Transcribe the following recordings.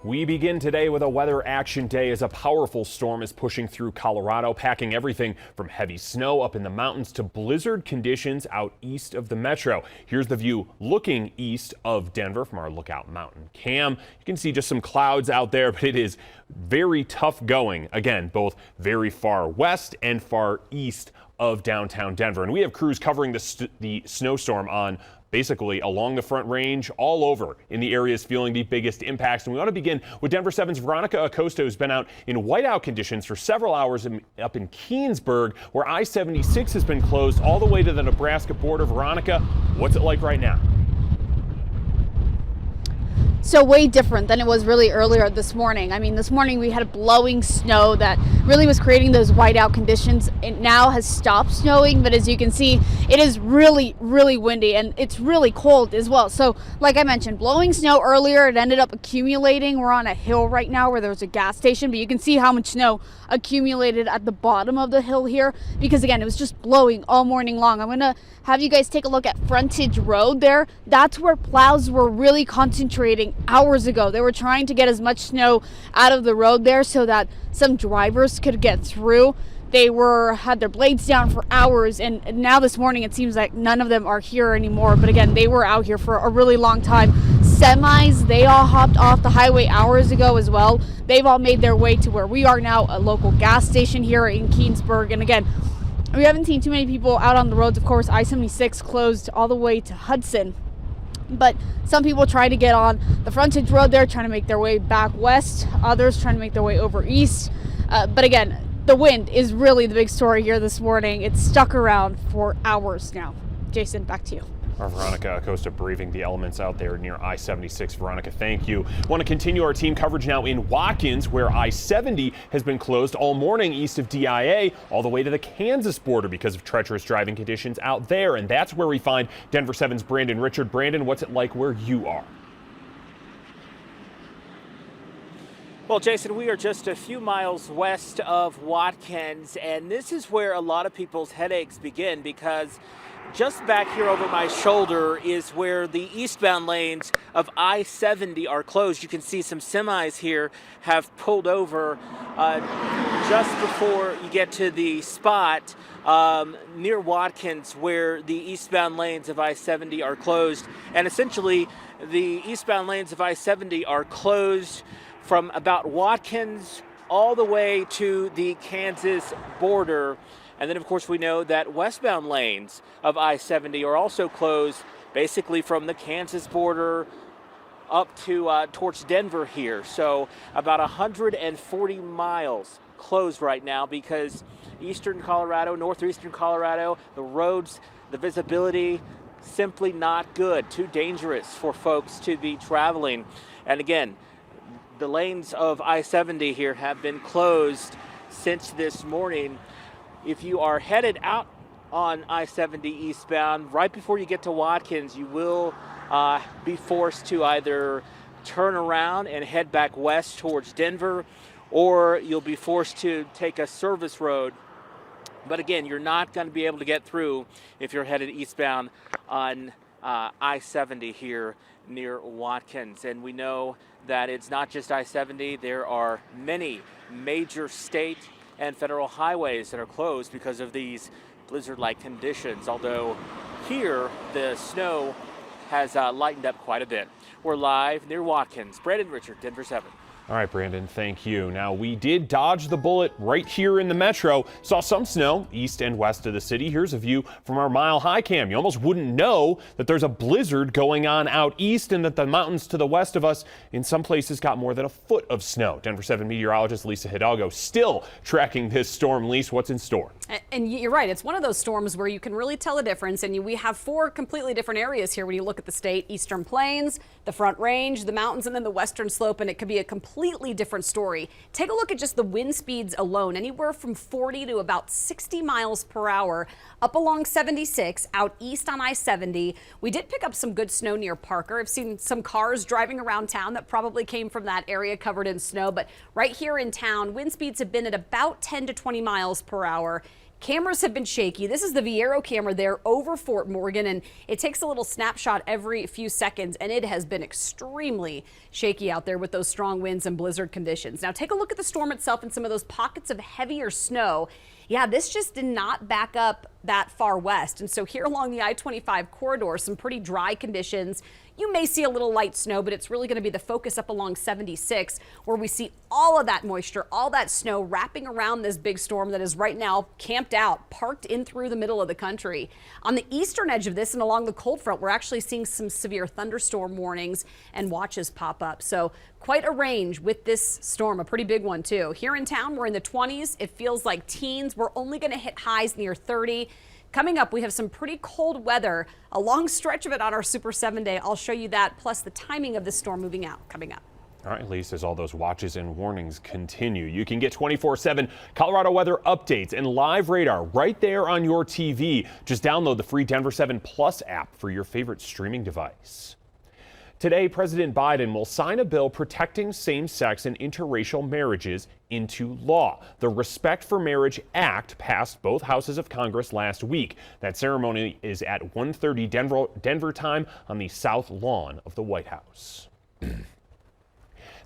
We begin today with a weather action day as a powerful storm is pushing through Colorado, packing everything from heavy snow up in the mountains to blizzard conditions out east of the metro. Here's the view looking east of Denver from our Lookout Mountain cam. You can see just some clouds out there, but it is very tough going. Again, both very far west and far east of downtown Denver. And we have crews covering the snowstorm on basically along the Front Range, all over in the areas feeling the biggest impacts. And we want to begin with Denver 7's Veronica Acosta, who's been out in whiteout conditions for several hours up in Keensburg, where I-76 has been closed all the way to the Nebraska border. Veronica, what's it like right now? So way different than it was really earlier this morning. I mean, this morning we had blowing snow that really was creating those whiteout conditions. It now has stopped snowing, but as you can see, it is really, really windy and it's really cold as well. So like I mentioned, blowing snow earlier, it ended up accumulating. We're on a hill right now where there's a gas station, but you can see how much snow accumulated at the bottom of the hill here because again, it was just blowing all morning long. I'm gonna have you guys take a look at Frontage Road there. That's where plows were really concentrating hours ago. They were trying to get as much snow out of the road there so that some drivers could get through. They had their blades down for hours, and now this morning it seems like none of them are here anymore. But again, they were out here for a really long time. Semis, they all hopped off the highway hours ago as well. They've all made their way to where we are now, a local gas station here in Keensburg. And again, we haven't seen too many people out on the roads. Of course, I-76 closed all the way to Hudson. But some people try to get on the frontage road there, trying to make their way back west. Others trying to make their way over east. But again, the wind is really the big story here this morning. It's stuck around for hours now. Jason, back to you. Our Veronica Acosta braving the elements out there near I-76. Veronica, thank you. Want to continue our team coverage now in Watkins, where I-70 has been closed all morning east of DIA, all the way to the Kansas border because of treacherous driving conditions out there. And that's where we find Denver 7's Brandon Richard. Brandon, what's it like where you are? Well, Jason, we are just a few miles west of Watkins, and this is where a lot of people's headaches begin because just back here over my shoulder is where the eastbound lanes of I-70 are closed. You can see some semis here have pulled over just before you get to the spot near Watkins where the eastbound lanes of I-70 are closed. And essentially, the eastbound lanes of I-70 are closed from about Watkins all the way to the Kansas border. And then, of course, we know that westbound lanes of I-70 are also closed basically from the Kansas border up to towards Denver here. So about 140 miles closed right now because eastern Colorado, northeastern Colorado, the roads, the visibility, simply not good, too dangerous for folks to be traveling. And again, the lanes of I-70 here have been closed since this morning. If you are headed out on I-70 eastbound, right before you get to Watkins, you will be forced to either turn around and head back west towards Denver, or you'll be forced to take a service road. But again, you're not going to be able to get through if you're headed eastbound on I-70 here near Watkins. And we know that it's not just I-70. There are many major state and federal highways that are closed because of these blizzard-like conditions, although here the snow has lightened up quite a bit. We're live near Watkins. Brandon Richard, Denver 7. All right, Brandon, thank you. Now, we did dodge the bullet right here in the metro. Saw some snow east and west of the city. Here's a view from our Mile High cam. You almost wouldn't know that there's a blizzard going on out east and that the mountains to the west of us in some places got more than a foot of snow. Denver 7 meteorologist Lisa Hidalgo still tracking this storm. Lisa, what's in store? And you're right. It's one of those storms where you can really tell a difference. And we have four completely different areas here when you look at the state: Eastern Plains, the Front Range, the mountains, and then the Western Slope. And it could be a completely different story. Take a look at just the wind speeds alone, anywhere from 40 to about 60 miles per hour up along 76, out east on I-70. We did pick up some good snow near Parker. I've seen some cars driving around town that probably came from that area covered in snow. But right here in town, wind speeds have been at about 10 to 20 miles per hour. Cameras have been shaky. This is the Viero camera there over Fort Morgan, and it takes a little snapshot every few seconds, and it has been extremely shaky out there with those strong winds and blizzard conditions. Now take a look at the storm itself and some of those pockets of heavier snow. Yeah, this just did not back up that far west. And so here along the I-25 corridor, some pretty dry conditions. You may see a little light snow, but it's really going to be the focus up along 76, where we see all of that moisture, all that snow wrapping around this big storm that is right now camped out, parked in through the middle of the country. On the eastern edge of this and along the cold front, we're actually seeing some severe thunderstorm warnings and watches pop up. So quite a range with this storm, a pretty big one too. Here in town, we're in the 20s. It feels like teens. We're only going to hit highs near 30. Coming up, we have some pretty cold weather, a long stretch of it on our Super 7 day. I'll show you that, plus the timing of the storm moving out coming up. All right, Lisa, as all those watches and warnings continue, you can get 24/7 Colorado weather updates and live radar right there on your TV. Just download the free Denver7 Plus app for your favorite streaming device. Today, President Biden will sign a bill protecting same-sex and interracial marriages into law. The Respect for Marriage Act passed both houses of Congress last week. That ceremony is at 1:30 Denver time on the south lawn of the White House.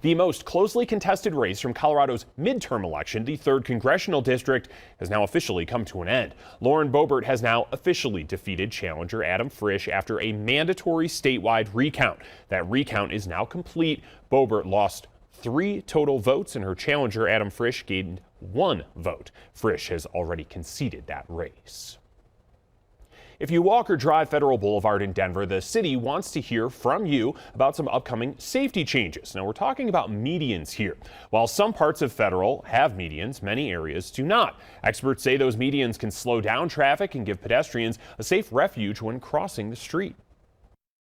The most closely contested race from Colorado's midterm election, the 3rd Congressional District, has now officially come to an end. Lauren Boebert has now officially defeated challenger Adam Frisch after a mandatory statewide recount. That recount is now complete. Boebert lost 3 total votes, and her challenger Adam Frisch gained 1 vote. Frisch has already conceded that race. If you walk or drive Federal Boulevard in Denver, the city wants to hear from you about some upcoming safety changes. Now, we're talking about medians here. While some parts of Federal have medians, many areas do not. Experts say those medians can slow down traffic and give pedestrians a safe refuge when crossing the street.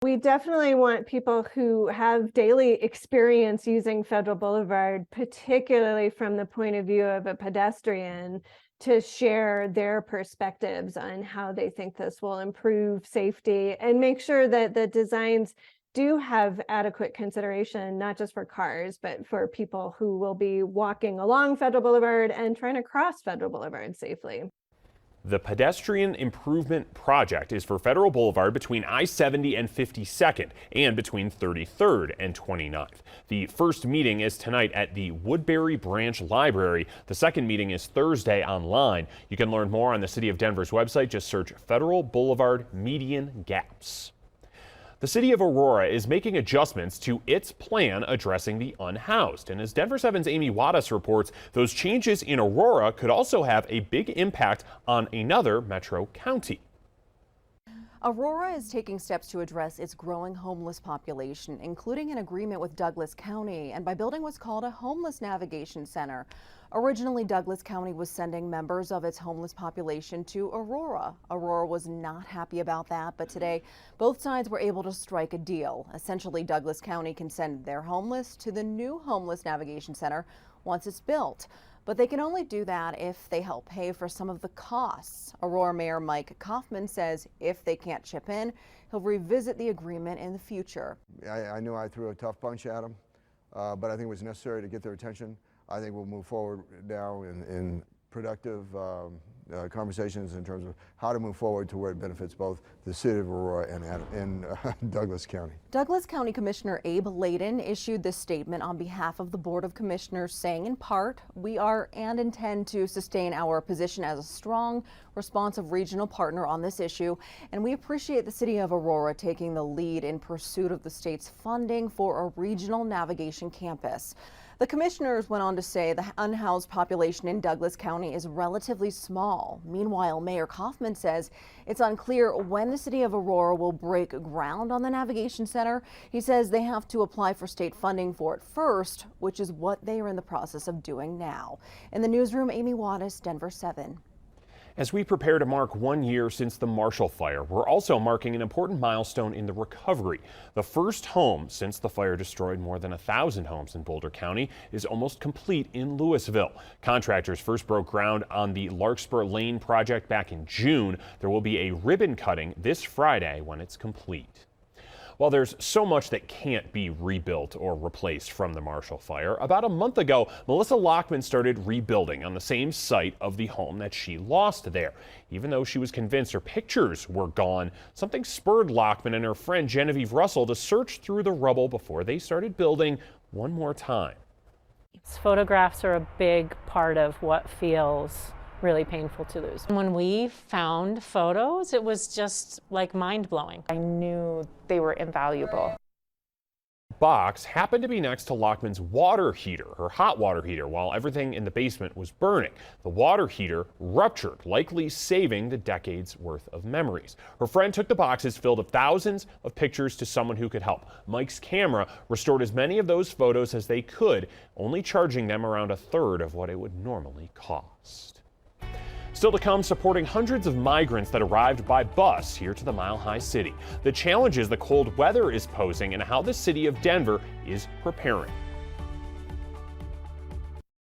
We definitely want people who have daily experience using Federal Boulevard, particularly from the point of view of a pedestrian, to share their perspectives on how they think this will improve safety and make sure that the designs do have adequate consideration, not just for cars, but for people who will be walking along Federal Boulevard and trying to cross Federal Boulevard safely. The pedestrian improvement project is for Federal Boulevard between I-70 and 52nd and between 33rd and 29th. The first meeting is tonight at the Woodbury Branch Library. The second meeting is Thursday online. You can learn more on the City of Denver's website. Just search Federal Boulevard Median Gaps. The city of Aurora is making adjustments to its plan addressing the unhoused. And as Denver7's Amy Wattis reports, those changes in Aurora could also have a big impact on another metro county. Aurora is taking steps to address its growing homeless population, including an agreement with Douglas County and by building what's called a homeless navigation center. Originally, Douglas County was sending members of its homeless population to Aurora. Aurora was not happy about that, but today both sides were able to strike a deal. Essentially, Douglas County can send their homeless to the new homeless navigation center once it's built. But they can only do that if they help pay for some of the costs. Aurora Mayor Mike Kaufman says if they can't chip in, he'll revisit the agreement in the future. I knew I threw a tough punch at them, but I think it was necessary to get their attention. I think we'll move forward now in productive conversations in terms of how to move forward to where it benefits both the city of Aurora and Douglas County. Douglas County Commissioner Abe Layden issued this statement on behalf of the Board of Commissioners, saying in part, we are and intend to sustain our position as a strong, responsive regional partner on this issue, and we appreciate the city of Aurora taking the lead in pursuit of the state's funding for a regional navigation campus. The commissioners went on to say the unhoused population in Douglas County is relatively small. Meanwhile, Mayor Kaufman says it's unclear when the city of Aurora will break ground on the navigation center. He says they have to apply for state funding for it first, which is what they are in the process of doing now. In the newsroom, Amy Wattis, Denver 7. As we prepare to mark 1 year since the Marshall Fire, we're also marking an important milestone in the recovery. The first home since the fire destroyed more than 1,000 homes in Boulder County is almost complete in Louisville. Contractors first broke ground on the Larkspur Lane project back in June. There will be a ribbon cutting this Friday when it's complete. While there's so much that can't be rebuilt or replaced from the Marshall Fire, about a month ago, Melissa Lockman started rebuilding on the same site of the home that she lost there. Even though she was convinced her pictures were gone, something spurred Lockman and her friend Genevieve Russell to search through the rubble before they started building one more time. Photographs are a big part of what feels really painful to lose. When we found photos, it was just like mind-blowing. I knew they were invaluable. Box happened to be next to Lockman's water heater, her hot water heater, while everything in the basement was burning. The water heater ruptured, likely saving the decades worth of memories. Her friend took the boxes filled with thousands of pictures to someone who could help. Mike's camera restored as many of those photos as they could, only charging them around a third of what it would normally cost. Still to come, supporting hundreds of migrants that arrived by bus here to the Mile High City. The challenges the cold weather is posing and how the city of Denver is preparing.